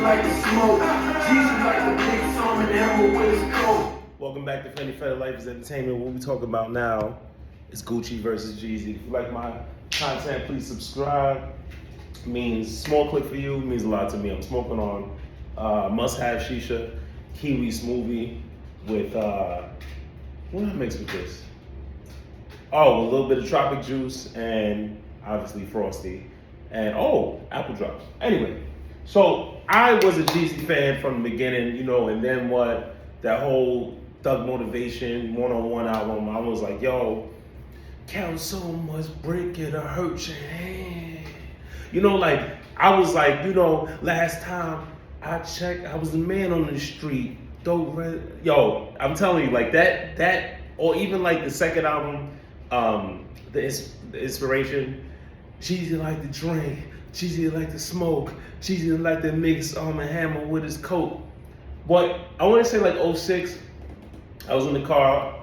like the smoke. Jeezy like the big song and hammer with his coat. Welcome back to Fenty Federal Life is Entertainment. What we talking about now is Gucci versus Jeezy. If you like my content, please subscribe. It means small click for you. It means a lot to me. I'm smoking on Must Have Shisha Kiwi Smoothie with what do I mix with this? Oh, a little bit of tropic juice and obviously Frosty. And apple drops. Anyway, so I was a Jeezy fan from the beginning, and then what? That whole Thug Motivation one-on-one album, I was like, yo, count so much brick it'll hurt your hand. I was like, last time I checked, I was the man on the street. Yo, I'm telling you, like that, or even like the second album, the inspiration. Jeezy like to drink, Jeezy like to smoke, Jeezy like to mix and hammer with his coat. But I want to say like 06, I was in the car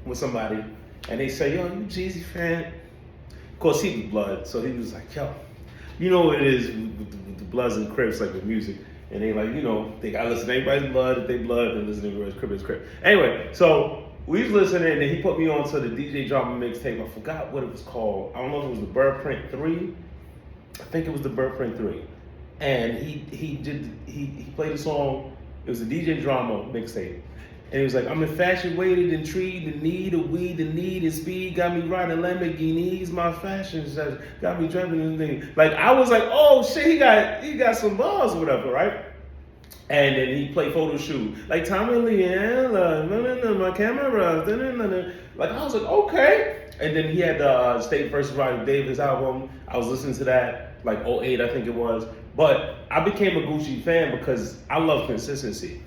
with somebody and they say, yo, you Jeezy fan? Of course he was blood, so he was like, yo, you know what it is with the Bloods and Crips, like with music. And they like, they gotta listen to everybody's blood. If they blood, then listen to everybody's Crip is Crip. Anyway, so we was listening, and he put me on to the DJ Drama mixtape. I forgot what it was called. I don't know if it was the Bird Print 3. I think it was the Bird Print 3. And he played a song. It was a DJ Drama mixtape. And he was like, I'm infatuated, intrigued, the need of weed, the need of speed, got me riding Lamborghinis, my fashion sense, got me driving anything. Like, I was like, oh shit, he got some bars or whatever, right? And then he played Photo Shoot. Like, Tommy Leanne, my camera, like, I was like, okay. And then he had the State vs. Roddy Davis album. I was listening to that, like 08, I think it was. But I became a Gucci fan because I love consistency.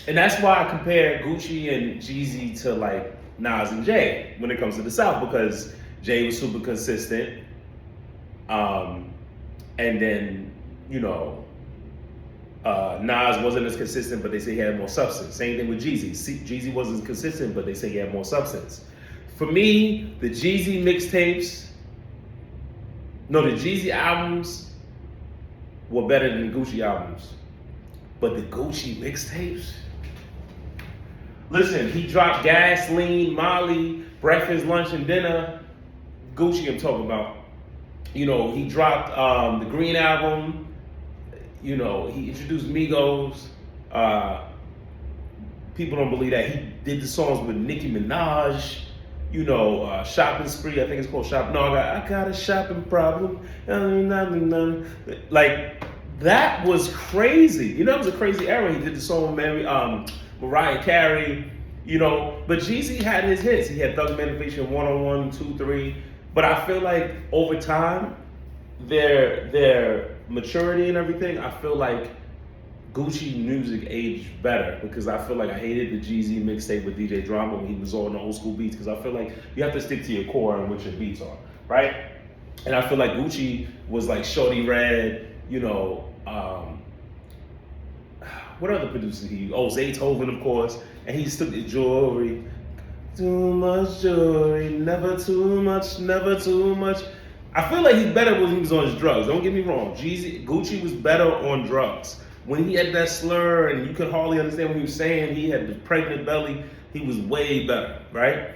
And that's why I compare Gucci and Jeezy to like Nas and Jay when it comes to the South, because Jay was super consistent. And then, Nas wasn't as consistent, but they say he had more substance. Same thing with Jeezy. Jeezy wasn't consistent, but they say he had more substance. For me, the Jeezy albums were better than the Gucci albums. But the Gucci mixtapes, listen, he dropped Gasoline, Molly, Breakfast, Lunch, and Dinner. Gucci I'm talking about. He dropped the Green Album. He introduced Migos. People don't believe that. He did the songs with Nicki Minaj. Shopping Spree, I think it's called Shop. No, I got a shopping problem. Like, that was crazy. It was a crazy era. He did the song with Mariah Carey, But Jeezy had his hits. He had Thug Motivation 101, 2, 3. But I feel like over time, their maturity and everything, I feel like Gucci music aged better, because I feel like I hated the Jeezy mixtape with DJ Drama when he was on the old school beats, because I feel like you have to stick to your core and what your beats are, right? And I feel like Gucci was like Shorty Red, what other producers he used? Zaytoven, of course, and he took the jewelry. Too much jewelry, never too much, never too much. I feel like he's better when he was on his drugs. Don't get me wrong. Gucci was better on drugs. When he had that slur and you could hardly understand what he was saying, he had the pregnant belly, he was way better, right?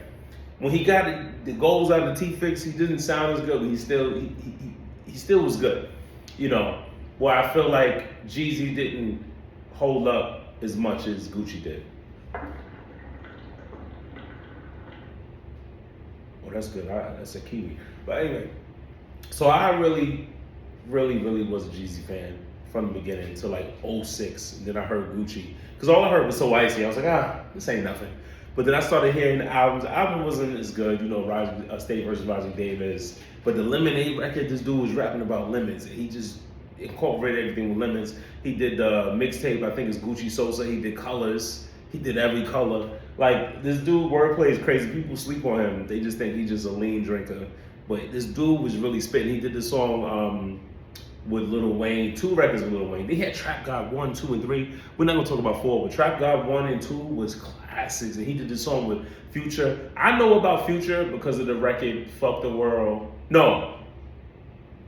When he got the goals out of the T-Fix, he didn't sound as good, but he still was good. Where I feel like Jeezy didn't hold up as much as Gucci did. Oh, that's good. That's a kiwi. But anyway, so I really, really, really was a Jeezy fan from the beginning until like 06. And then I heard Gucci. Because all I heard was So Icy. I was like, this ain't nothing. But then I started hearing the albums. The album wasn't as good, State vs. Roddy Davis. But the Lemonade record, this dude was rapping about lemons. And he just incorporated everything with lemons. He did the mixtape, I think it's Gucci Sosa. He did Colors. He did every color. Like, this dude, wordplay is crazy. People sleep on him. They just think he's just a lean drinker. But this dude was really spitting. He did the song with Lil Wayne, 2 records with Lil Wayne. They had Trap God 1, 2, and 3. We're not gonna talk about 4, but Trap God 1 and 2 was classics. And he did the song with Future. I know about Future because of the record Fuck the World. No,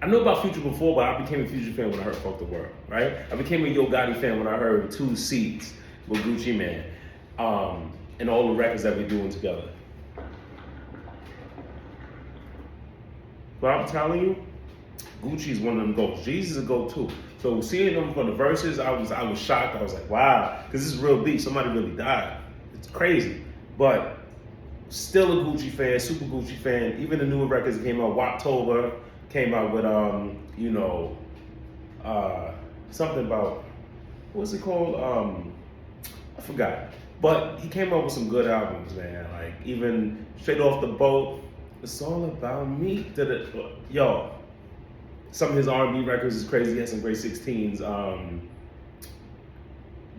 I knew about Future before, but I became a Future fan when I heard Fuck the World, right? I became a Yo Gotti fan when I heard Two Seats with Gucci Man, and all the records that we're doing together. But I'm telling you, Gucci's one of them goats. Jeezy's a goat too. So seeing them from the verses, I was shocked. I was like, wow, because this is real beef. Somebody really died. It's crazy. But still a Gucci fan, super Gucci fan. Even the newer records that came out, Waptober came out with something about, what's it called? I forgot. But he came up with some good albums, man. Like even Straight Off the Boat, It's All About Me. Yo, some of his R&B records is crazy. He has some great 16s.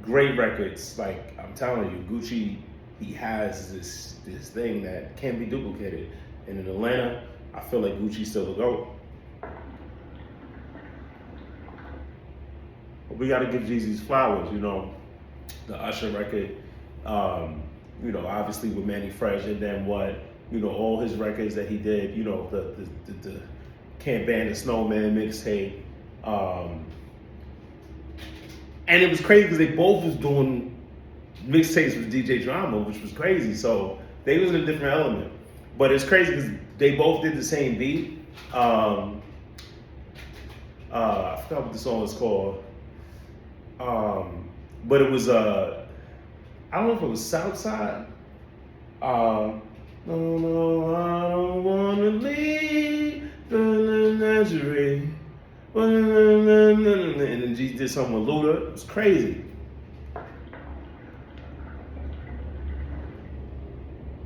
Great records. Like I'm telling you, Gucci, he has this thing that can't be duplicated. And in Atlanta, I feel like Gucci's still the GOAT. But we gotta give Jeezy's flowers, you know. The Usher record, obviously with Manny Fresh, and then all his records that he did, the Can't Ban the Snowman mixtape. And it was crazy because they both was doing mixtapes with DJ Drama, which was crazy. So they was in a different element. But it's crazy because they both did the same beat. I forgot what the song was called. But it was I don't know if it was Southside. No, I don't wanna leave the menagerie. And then G did something with Luda. It was crazy.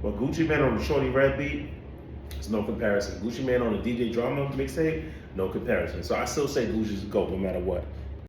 But Gucci Man on the Shorty Red beat, it's no comparison. Gucci Man on the DJ Drama mixtape, no comparison. So I still say Gucci's the GOAT no matter what.